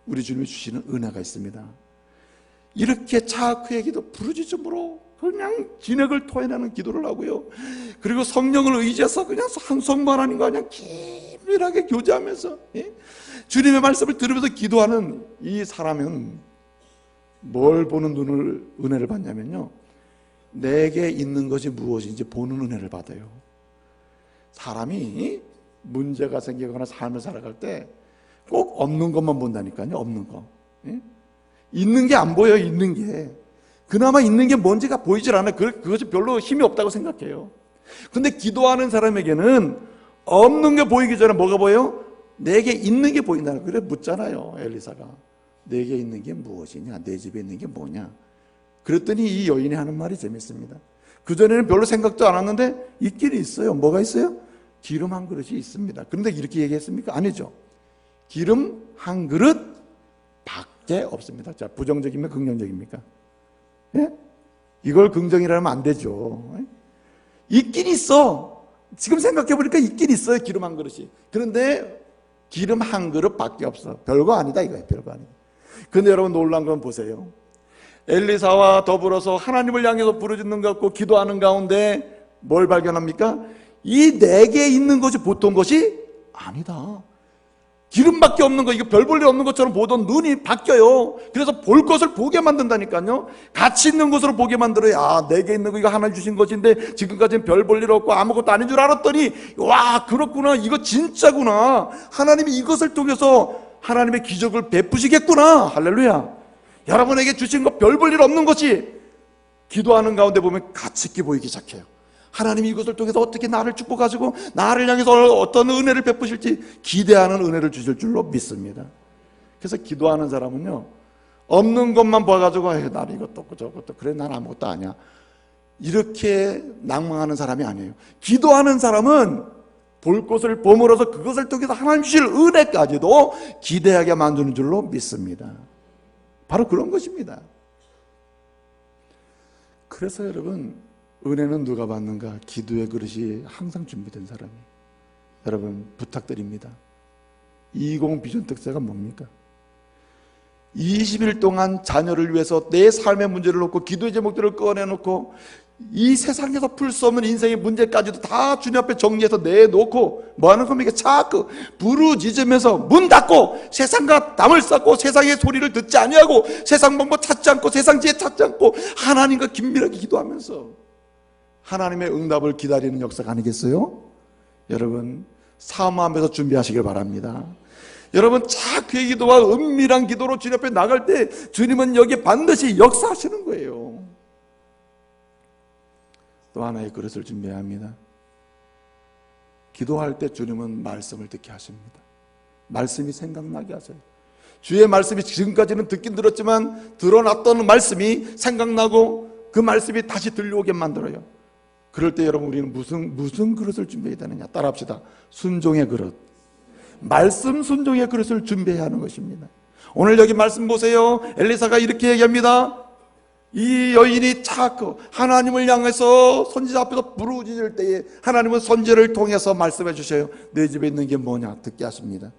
우리 주님이 주시는 은혜가 있습니다. 이렇게 그의 기도, 부르짖음으로 그냥 진액을 토해내는 기도를 하고요, 그리고 성령을 의지해서 그냥 한 성부 하나님과 그냥 긴밀하게 교제하면서 주님의 말씀을 들으면서 기도하는 이 사람은 뭘 보는 은혜를 받냐면요, 내게 있는 것이 무엇인지 보는 은혜를 받아요. 사람이 문제가 생기거나 삶을 살아갈 때 꼭 없는 것만 본다니까요. 없는 거. 있는 게 안 보여요. 있는 게. 그나마 있는 게 뭔지가 보이질 않아요. 그것이 별로 힘이 없다고 생각해요. 근데 기도하는 사람에게는 없는 게 보이기 전에 뭐가 보여요? 내게 있는 게 보인다는 거예요. 그래 묻잖아요, 엘리사가. 내게 있는 게 무엇이냐? 내 집에 있는 게 뭐냐? 그랬더니 이 여인이 하는 말이 재밌습니다. 그전에는 별로 생각도 안 했는데 있긴 있어요. 뭐가 있어요? 기름 한 그릇이 있습니다. 그런데 이렇게 얘기했습니까? 아니죠. 기름 한 그릇 밖에 없습니다. 자, 부정적이면 긍정적입니까? 예? 이걸 긍정이라면 안 되죠. 있긴 있어. 지금 생각해보니까 있긴 있어요. 기름 한 그릇이. 그런데 기름 한 그릇 밖에 없어. 별거 아니다 이거예요. 별거 아니다. 그런데 여러분, 놀라운 건 보세요. 엘리사와 더불어서 하나님을 향해서 부르짖는 것 같고 기도하는 가운데 뭘 발견합니까? 이 내게 있는 것이 보통 것이 아니다. 기름밖에 없는 거, 이거 별 볼 일 없는 것처럼 보던 눈이 바뀌어요. 그래서 볼 것을 보게 만든다니까요. 가치 있는 것으로 보게 만들어요. 아, 내게 있는 거 이거 하나님 주신 것인데 지금까지는 별 볼 일 없고 아무것도 아닌 줄 알았더니, 와, 그렇구나, 이거 진짜구나, 하나님이 이것을 통해서 하나님의 기적을 베푸시겠구나. 할렐루야. 여러분에게 주신 것 별 볼 일 없는 것이 기도하는 가운데 보면 가치 있게 보이기 시작해요. 하나님이 이것을 통해서 어떻게 나를 축복하시고 나를 향해서 어떤 은혜를 베푸실지 기대하는 은혜를 주실 줄로 믿습니다. 그래서 기도하는 사람은요, 없는 것만 봐가지고 나는 이것도 없고 저것도, 그래 난 아무것도 아니야, 이렇게 낭망하는 사람이 아니에요. 기도하는 사람은 볼 것을 보므로서 그것을 통해서 하나님 주실 은혜까지도 기대하게 만드는 줄로 믿습니다. 바로 그런 것입니다. 그래서 여러분, 은혜는 누가 받는가? 기도의 그릇이 항상 준비된 사람이. 여러분, 부탁드립니다. 20 비전 특세가 뭡니까? 20일 동안 자녀를 위해서 내 삶의 문제를 놓고 기도의 제목들을 꺼내놓고 이 세상에서 풀 수 없는 인생의 문제까지도 다 주님 앞에 정리해서 내놓고 뭐 하는 겁니까? 자꾸 부르짖으면서 문 닫고 세상과 담을 쌓고 세상의 소리를 듣지 아니하고 세상 방법 찾지 않고 세상 지혜 찾지 않고 하나님과 긴밀하게 기도하면서 하나님의 응답을 기다리는 역사가 아니겠어요? 여러분, 사모하면서 준비하시길 바랍니다. 여러분, 자크의 기도와 은밀한 기도로 주님 앞에 나갈 때 주님은 여기에 반드시 역사하시는 거예요. 또 하나의 그릇을 준비해야 합니다. 기도할 때 주님은 말씀을 듣게 하십니다. 말씀이 생각나게 하세요. 주의 말씀이 지금까지는 듣긴 들었지만 드러났던 말씀이 생각나고 그 말씀이 다시 들려오게 만들어요. 그럴 때 여러분, 우리는 무슨 그릇을 준비해야 되느냐? 따라합시다. 순종의 그릇. 말씀 순종의 그릇을 준비해야 하는 것입니다. 오늘 여기 말씀 보세요. 엘리사가 이렇게 얘기합니다. 이 여인이 자꾸 하나님을 향해서 선지자 앞에서 부르짖을 때에 하나님은 선지자를 통해서 말씀해 주셔요. 내 집에 있는 게 뭐냐? 듣게 하십니다.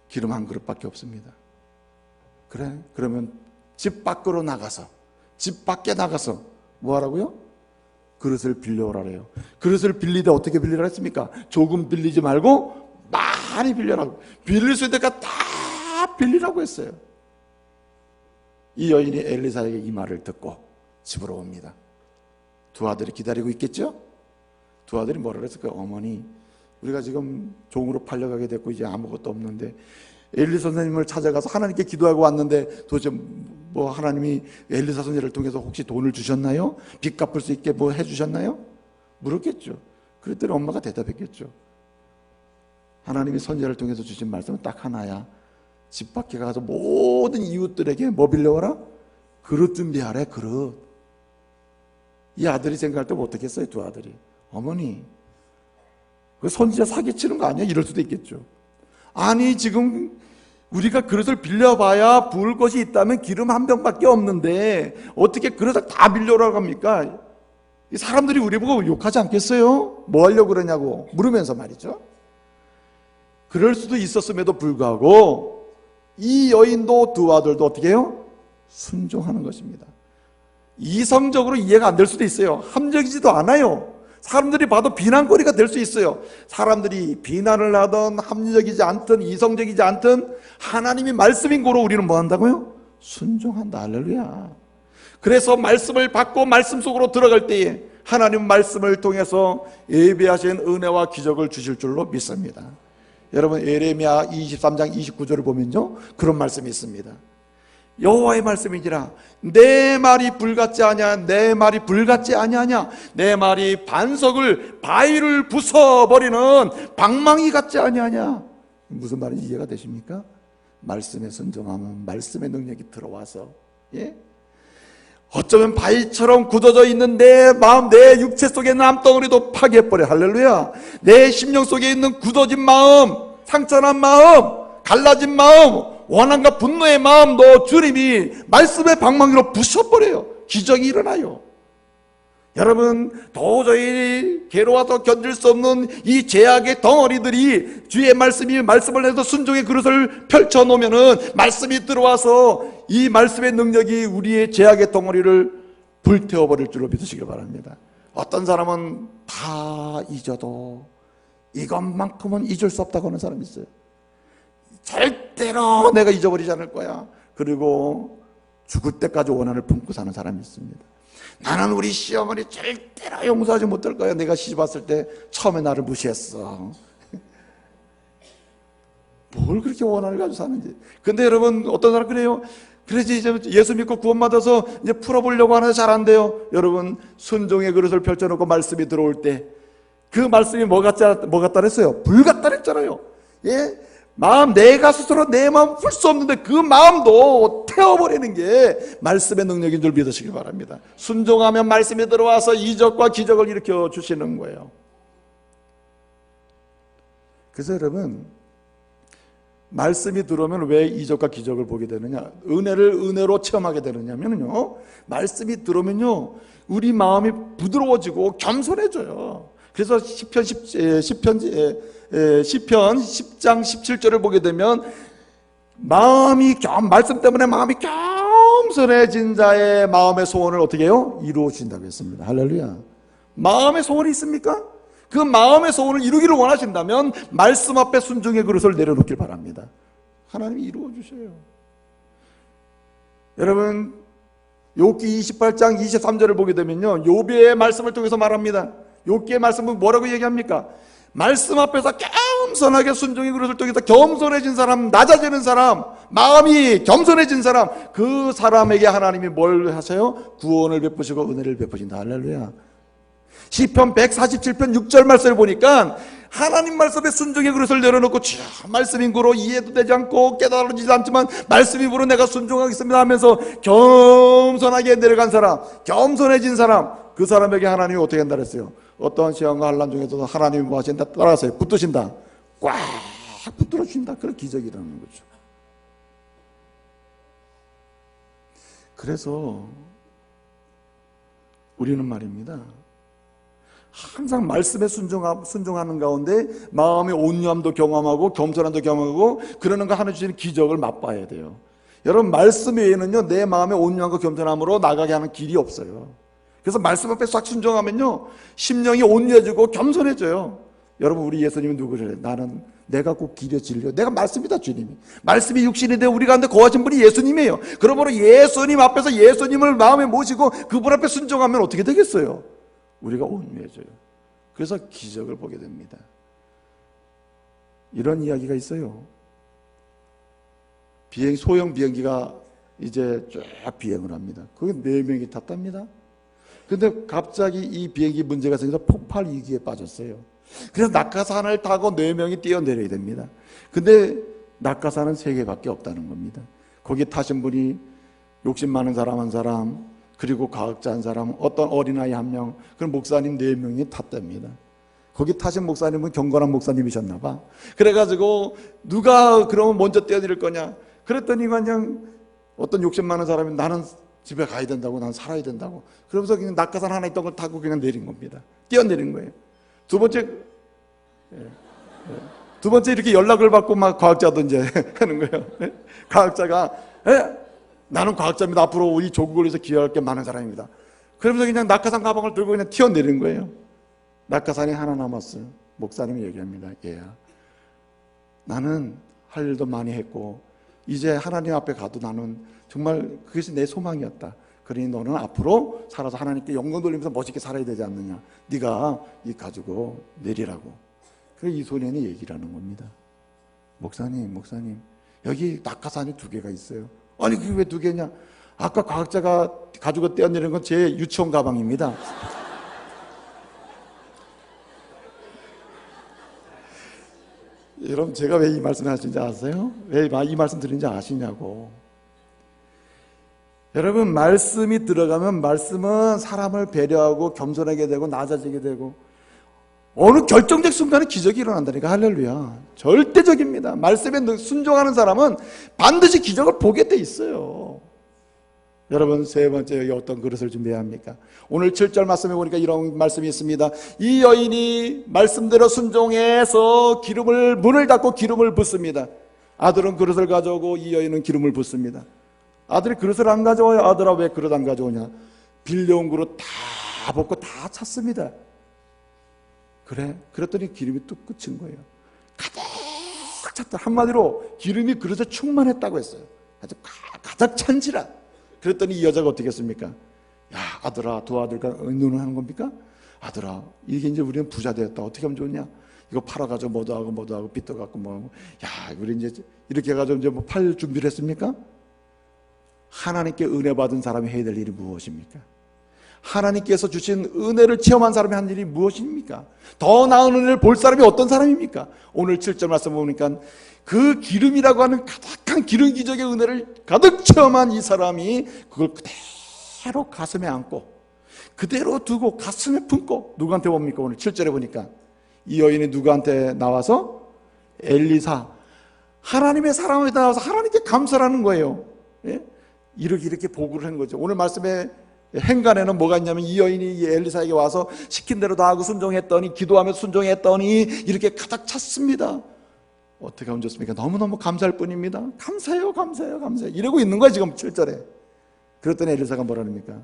기름 한 그릇밖에 없습니다. 그래? 그러면 집 밖으로 나가서, 집 밖에 나가서 뭐 하라고요? 그릇을 빌려오라래요. 그릇을 빌리되 어떻게 빌리라 했습니까? 조금 빌리지 말고 많이 빌려라고. 빌릴 수 있는 데가 다 빌리라고 했어요. 이 여인이 엘리사에게 이 말을 듣고 집으로 옵니다. 두 아들이 기다리고 있겠죠? 두 아들이 뭐라 그랬을까요? 어머니, 우리가 지금 종으로 팔려가게 됐고 이제 아무것도 없는데 엘리 선생님을 찾아가서 하나님께 기도하고 왔는데 도대체 뭐 하나님이 엘리사 선생님을 통해서 혹시 돈을 주셨나요? 빚 갚을 수 있게 뭐 해주셨나요? 물었겠죠. 그랬더니 엄마가 대답했겠죠. 하나님이 선지자를 통해서 주신 말씀은 딱 하나야. 집 밖에 가서 모든 이웃들에게 뭐 빌려와라? 그릇 준비하래, 그릇. 이 아들이 생각할 때 뭐 어떻게 했어요? 두 아들이. 어머니, 그 선지자 사기치는 거 아니야? 이럴 수도 있겠죠. 아니, 지금 우리가 그릇을 빌려봐야 부을 것이 있다면 기름 한 병밖에 없는데 어떻게 그릇을 다 빌려오라고 합니까? 이 사람들이 우리 보고 욕하지 않겠어요? 뭐 하려고 그러냐고 물으면서 말이죠. 그럴 수도 있었음에도 불구하고 이 여인도 두 아들도 어떻게 해요? 순종하는 것입니다. 이성적으로 이해가 안 될 수도 있어요. 합리적이지도 않아요. 사람들이 봐도 비난거리가 될 수 있어요. 사람들이 비난을 하든 합리적이지 않든 이성적이지 않든 하나님이 말씀인 거로 우리는 뭐 한다고요? 순종한다. 할렐루야. 그래서 말씀을 받고 말씀 속으로 들어갈 때에 하나님 말씀을 통해서 예비하신 은혜와 기적을 주실 줄로 믿습니다. 여러분, 예레미야 23장 29절을 보면요, 그런 말씀이 있습니다. 여호와의 말씀이니라. 내 말이 불같지 아니하냐? 내 말이 불같지 아니하냐? 내 말이 반석을 바위를 부숴버리는 방망이 같지 아니하냐? 무슨 말인지 이해가 되십니까? 말씀에 순종하면 말씀의 능력이 들어와서, 예? 어쩌면 바위처럼 굳어져 있는 내 마음, 내 육체 속에 있는 암덩어리도 파괴해버려. 할렐루야. 내 심령 속에 있는 굳어진 마음, 상처난 마음, 갈라진 마음, 원한과 분노의 마음도 주님이 말씀의 방망이로 부숴버려요. 기적이 일어나요. 여러분, 도저히 괴로워서 견딜 수 없는 이 죄악의 덩어리들이 주의 말씀을 해서 순종의 그릇을 펼쳐놓으면은 말씀이 들어와서 이 말씀의 능력이 우리의 죄악의 덩어리를 불태워버릴 줄로 믿으시길 바랍니다. 어떤 사람은 다 잊어도 이것만큼은 잊을 수 없다고 하는 사람이 있어요. 절대로 내가 잊어버리지 않을 거야. 그리고 죽을 때까지 원한을 품고 사는 사람이 있습니다. 나는 우리 시어머니 절대로 용서하지 못할 거야. 내가 시집 왔을 때 처음에 나를 무시했어. 뭘 그렇게 원한을 가지고 사는지. 근데 여러분, 어떤 사람 그래요? 그래서 이제 예수 믿고 구원받아서 이제 풀어보려고 하는데 잘 안 돼요. 여러분, 순종의 그릇을 펼쳐놓고 말씀이 들어올 때 그 말씀이 뭐 같다 그랬어요? 불 같다 그랬잖아요. 예? 마음, 내가 스스로 내 마음 풀 수 없는데 그 마음도 태워버리는 게 말씀의 능력인 줄 믿으시기 바랍니다. 순종하면 말씀이 들어와서 이적과 기적을 일으켜 주시는 거예요. 그래서 여러분, 말씀이 들어오면 왜 이적과 기적을 보게 되느냐, 은혜를 은혜로 체험하게 되느냐면요, 말씀이 들어오면요 우리 마음이 부드러워지고 겸손해져요. 그래서 시편 10장 17절을 보게 되면 말씀 때문에 마음이 겸손해진 자의 마음의 소원을 어떻게 해요? 이루어 주신다고 했습니다. 할렐루야. 마음의 소원이 있습니까? 그 마음의 소원을 이루기를 원하신다면 말씀 앞에 순종의 그릇을 내려놓길 바랍니다. 하나님이 이루어 주셔요. 여러분, 욥기 28장 23절을 보게 되면요, 욥의 말씀을 통해서 말합니다. 욥기의 말씀은 뭐라고 얘기합니까? 말씀 앞에서 겸손하게 순종의 그릇을 통해서 겸손해진 사람, 낮아지는 사람, 마음이 겸손해진 사람, 그 사람에게 하나님이 뭘 하세요? 구원을 베푸시고 은혜를 베푸신다. 할렐루야. 시편 147편 6절 말씀을 보니까 하나님 말씀에 순종의 그릇을 내려놓고 말씀인고로 이해도 되지 않고 깨달아지지 않지만 말씀인고로 내가 순종하겠습니다 하면서 겸손하게 내려간 사람, 겸손해진 사람, 그 사람에게 하나님이 어떻게 한다 그랬어요? 어떠한 시험과 환난 중에서도 하나님이 뭐 하신다? 따라가세요. 붙드신다. 꽉 붙들어 주신다. 그런 기적이라는 거죠. 그래서 우리는 말입니다, 항상 말씀에 순종하는 가운데 마음의 온유함도 경험하고 겸손함도 경험하고 그러는 거 하나 주시는 기적을 맛봐야 돼요. 여러분, 말씀 외에는요 내 마음의 온유함과 겸손함으로 나가게 하는 길이 없어요. 그래서 말씀 앞에 싹 순종하면요 심령이 온유해지고 겸손해져요. 여러분, 우리 예수님은 누구래요? 나는 내가 꼭 길에 진리요. 내가 말씀이다. 주님이 말씀이 육신이 되어 우리 가운데 거하신 분이 예수님이에요. 그러므로 예수님 앞에서 예수님을 마음에 모시고 그분 앞에 순종하면 어떻게 되겠어요? 우리가 온유해져요. 그래서 기적을 보게 됩니다. 이런 이야기가 있어요. 소형 비행기가 이제 쫙 비행을 합니다. 거기 4명이 탔답니다. 근데 갑자기 이 비행기 문제가 생겨서 폭발 위기에 빠졌어요. 그래서 낙하산을 타고 4명이 뛰어내려야 됩니다. 근데 낙하산은 3개밖에 없다는 겁니다. 거기 타신 분이 욕심 많은 사람 한 사람, 그리고 과학자 한 사람, 어떤 어린아이 1명, 그런 목사님 4명이 탔답니다. 거기 타신 목사님은 경건한 목사님이셨나 봐. 그래가지고 누가 그러면 먼저 뛰어내릴 거냐, 그랬더니 그냥 어떤 욕심 많은 사람이 나는 집에 가야 된다고, 나는 살아야 된다고, 그러면서 그냥 낙하산 하나 있던 걸 타고 그냥 내린 겁니다. 뛰어내린 거예요. 두 번째 이렇게 연락을 받고 막 과학자도 이제 하는 거예요. 과학자가 나는 과학자입니다. 앞으로 우리 조국을 위해서 기여할 게 많은 사람입니다. 그러면서 그냥 낙하산 가방을 들고 그냥 튀어내리는 거예요. 낙하산이 하나 남았어요. 목사님이 얘기합니다. 얘야, 나는 할 일도 많이 했고 이제 하나님 앞에 가도 나는 정말 그것이 내 소망이었다. 그러니 너는 앞으로 살아서 하나님께 영광 돌리면서 멋있게 살아야 되지 않느냐. 네가 이 가지고 내리라고. 그래서 이 소년이 얘기를 하는 겁니다. 목사님 여기 낙하산이 2개가 있어요. 아니 그게 왜 2개냐? 아까 과학자가 가지고 떼어내린 건 제 유치원 가방입니다. 여러분, 제가 왜 이 말씀을 하시는지 아세요? 왜 이 말씀 드리는지 아시냐고. 여러분, 말씀이 들어가면 말씀은 사람을 배려하고 겸손하게 되고 낮아지게 되고 어느 결정적 순간에 기적이 일어난다니까. 할렐루야. 절대적입니다. 말씀에 순종하는 사람은 반드시 기적을 보게 돼 있어요. 여러분, 3번째 여기 어떤 그릇을 준비해야 합니까? 오늘 7절 말씀에 보니까 이런 말씀이 있습니다. 이 여인이 말씀대로 순종해서 문을 닫고 기름을 붓습니다. 아들은 그릇을 가져오고 이 여인은 기름을 붓습니다. 아들이 그릇을 안 가져와요. 아들아, 왜 그릇 안 가져오냐? 빌려온 그릇 다 붓고 다 찼습니다. 그랬더니 기름이 뚝 끝인 거예요. 가득 찼다. 한마디로 기름이 그릇에 충만했다고 했어요. 아주 가득 찬지라. 그랬더니 이 여자가 어떻게 했습니까? 야, 아들아, 두 아들과 의논을 하는 겁니까? 아들아, 이게 이제 우리는 부자 되었다. 어떻게 하면 좋냐? 이거 팔아가지고 뭐도 하고 빚도 갚고 뭐 하고. 야, 우리 이제 이렇게 해가지고 이제 뭐 팔 준비를 했습니까? 하나님께 은혜 받은 사람이 해야 될 일이 무엇입니까? 하나님께서 주신 은혜를 체험한 사람이 한 일이 무엇입니까? 더 나은 은혜를 볼 사람이 어떤 사람입니까? 오늘 7절 말씀 보니까 그 기름이라고 하는 가득한 기름 기적의 은혜를 가득 체험한 이 사람이 그걸 그대로 가슴에 안고 그대로 두고 가슴에 품고 누구한테 옵니까? 오늘 7절에 보니까 이 여인이 누구한테 나와서 엘리사, 하나님의 사랑을 따라서 하나님께 감사하는 거예요. 예? 이렇게 보고를 한 거죠. 오늘 말씀에 행간에는 뭐가 있냐면 이 여인이 이 엘리사에게 와서 시킨 대로 다 하고 순종했더니, 기도하며 순종했더니 이렇게 가득 찼습니다. 어떻게 하면 좋습니까? 너무너무 감사할 뿐입니다. 감사해요, 감사해요, 감사해요. 이러고 있는 거야 지금 7절에. 그랬더니 엘리사가 뭐라 합니까?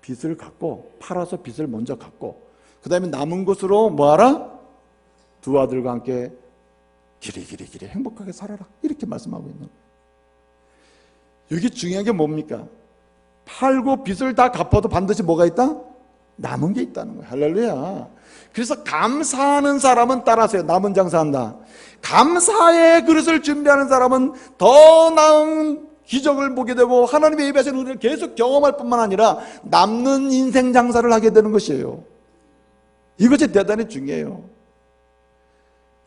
빚을 갚고, 팔아서 빚을 먼저 갚고, 그 다음에 남은 것으로 뭐하라? 두 아들과 함께 기리기리 행복하게 살아라, 이렇게 말씀하고 있는 거예요. 여기 중요한 게 뭡니까? 팔고 빚을 다 갚아도 반드시 뭐가 있다? 남은 게 있다는 거예요. 할렐루야. 그래서 감사하는 사람은 따라서요, 남은 장사한다. 감사의 그릇을 준비하는 사람은 더 나은 기적을 보게 되고 하나님의 예배하시는 은혜를 계속 경험할 뿐만 아니라 남는 인생 장사를 하게 되는 것이에요. 이것이 대단히 중요해요.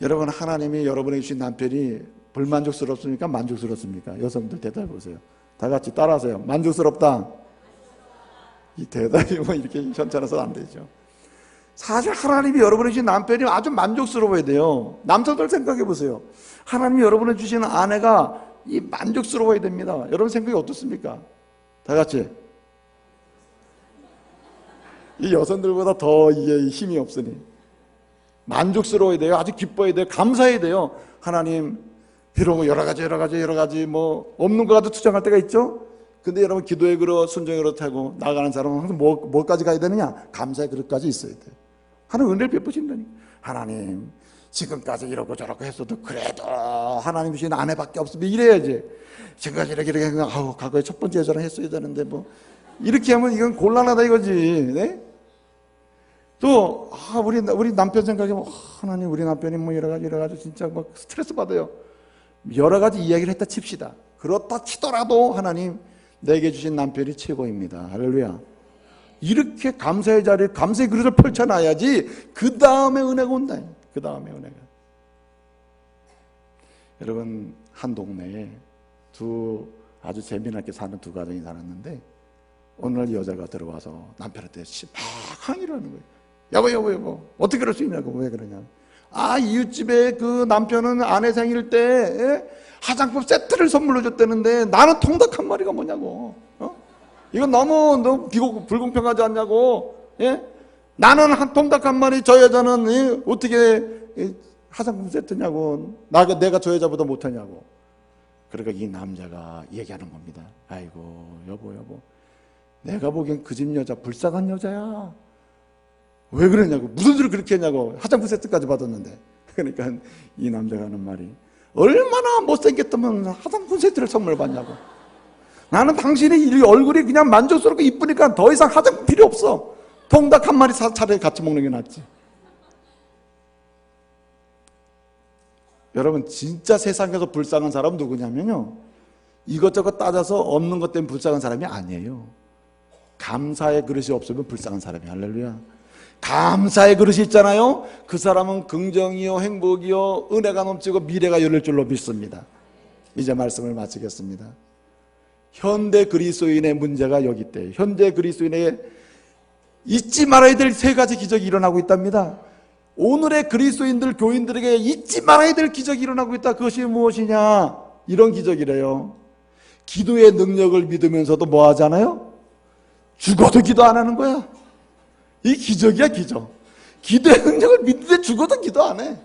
여러분, 하나님이 여러분에게 주신 남편이 불만족스럽습니까? 만족스럽습니까? 여성들 대답해 보세요. 다 같이 따라하세요. 만족스럽다. 이 대답이 뭐 이렇게 현찮아서 안 되죠. 사실 하나님이 여러분에게 주신 남편이 아주 만족스러워야 돼요. 남자들 생각해 보세요. 하나님이 여러분에게 주시는 아내가 이 만족스러워야 됩니다. 여러분 생각이 어떻습니까? 다 같이. 이 여성들보다 더 이게 힘이 없으니 만족스러워야 돼요. 아주 기뻐야 돼요. 감사해야 돼요. 하나님, 비록 여러 가지 뭐 없는 거 가지고 투정할 때가 있죠. 근데 여러분, 기도의 그릇, 순종의 그릇 하고 나가는 사람은 항상 뭐까지 가야 되느냐? 감사의 그릇까지 있어야 돼요. 하나님 은혜를 베푸신다니. 하나님, 지금까지 이러고 저러고 했어도 그래도 하나님 주신 아내밖에 없으면 이래야지. 지금까지 이렇게 아우, 과거에 첫 번째 여자랑 했어야 되는데 뭐 이렇게 하면 이건 곤란하다 이거지. 네? 또 우리 남편 생각에 하나님, 우리 남편이 뭐 여러 가지 진짜 막 스트레스 받아요. 여러 가지 이야기를 했다 칩시다. 그렇다 치더라도 하나님, 내게 주신 남편이 최고입니다. 할렐루야. 이렇게 감사의 자리에 감사의 그릇을 펼쳐놔야지 그 다음에 은혜가 온다. 그 다음에 은혜가. 여러분, 한 동네에 아주 재미나게 사는 두 가정이 살았는데 어느 날 여자가 들어와서 남편한테 막 항의를 하는 거예요. 여보, 어떻게 그럴 수 있냐고. 왜 그러냐. 이웃집에 그 남편은 아내 생일 때 화장품 세트를 선물로 줬다는데 나는 통닭 한 마리가 뭐냐고. 이건 너무 불공평하지 않냐고. 예? 나는 한 통닭 한 마리, 저 여자는 어떻게 화장품 세트냐고. 내가 저 여자보다 못하냐고. 그러니까 이 남자가 얘기하는 겁니다. 아이고, 여보, 내가 보기엔 그 집 여자 불쌍한 여자야. 왜 그러냐고. 무슨 소리를 그렇게 했냐고. 화장품 세트까지 받았는데. 그러니까 이 남자가 하는 말이, 얼마나 못생겼다면 화장품 세트를 선물 받냐고. 나는 당신의 얼굴이 그냥 만족스럽고 이쁘니까 더 이상 화장품 필요 없어. 통닭 한 마리 차라리 같이 먹는 게 낫지. 여러분, 진짜 세상에서 불쌍한 사람은 누구냐면요, 이것저것 따져서 없는 것 때문에 불쌍한 사람이 아니에요. 감사의 그릇이 없으면 불쌍한 사람이. 할렐루야. 감사의 그릇이 있잖아요. 그 사람은 긍정이요, 행복이요, 은혜가 넘치고 미래가 열릴 줄로 믿습니다. 이제 말씀을 마치겠습니다. 현대 그리스도인의 문제가 여기 있대요. 현대 그리스도인의 잊지 말아야 될 세 가지 기적이 일어나고 있답니다. 오늘의 그리스도인들, 교인들에게 잊지 말아야 될 기적이 일어나고 있다. 그것이 무엇이냐? 이런 기적이래요. 기도의 능력을 믿으면서도 뭐 하잖아요? 죽어도 기도 안 하는 거야. 이 기적이야, 기적. 기도의 능력을 믿는데 죽어도 기도 안 해.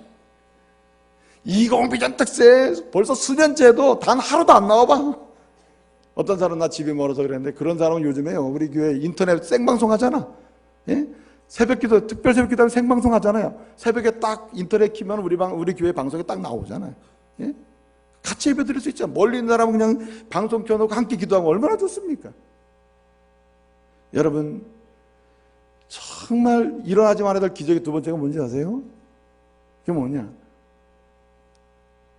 20 비전 특세 벌써 수년째도 단 하루도 안 나와봐. 어떤 사람은 나 집이 멀어서 그랬는데, 그런 사람은 요즘에요, 우리 교회 인터넷 생방송 하잖아. 예? 새벽기도, 특별 새벽기도 하면 생방송 하잖아요. 새벽에 딱 인터넷 키면 우리 교회 방송에 딱 나오잖아요. 예? 같이 예배 드릴 수 있잖아. 멀리 있는 사람은 그냥 방송 켜놓고 함께 기도하면 얼마나 좋습니까? 여러분, 정말 일어나지 말아야 될 기적의 두 번째가 뭔지 아세요? 그게 뭐냐?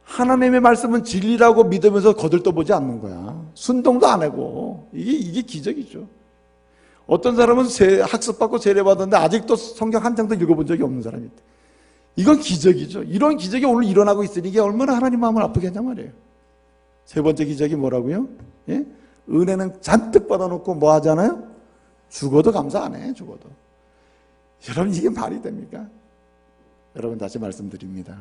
하나님의 말씀은 진리라고 믿으면서 거들떠보지 않는 거야. 순종도 안 하고. 이게 기적이죠. 어떤 사람은 학습받고 세례받았는데 아직도 성경 한 장도 읽어본 적이 없는 사람이 있대. 이건 기적이죠. 이런 기적이 오늘 일어나고 있으니 이게 얼마나 하나님 마음을 아프게 하냐 말이에요. 세 번째 기적이 뭐라고요? 예? 은혜는 잔뜩 받아놓고 뭐 하잖아요? 죽어도 감사 안 해. 죽어도. 여러분, 이게 말이 됩니까? 여러분, 다시 말씀드립니다.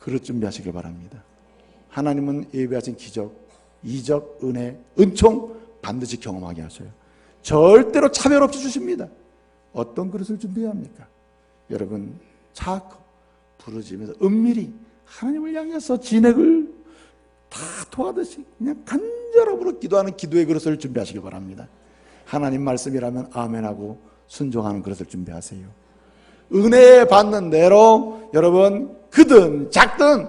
그릇 준비하시길 바랍니다. 하나님은 예비하신 기적, 이적, 은혜, 은총 반드시 경험하게 하셔요. 절대로 차별 없이 주십니다. 어떤 그릇을 준비해야 합니까? 여러분 차고 부르짖으면서 은밀히 하나님을 향해서 진액을 다 토하듯이 그냥 간절함으로 기도하는 기도의 그릇을 준비하시기 바랍니다. 하나님 말씀이라면 아멘하고 순종하는 그릇을 준비하세요. 은혜 받는 대로 여러분 크든 작든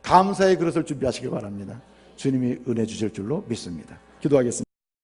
감사의 그릇을 준비하시기 바랍니다. 주님이 은혜 주실 줄로 믿습니다. 기도하겠습니다.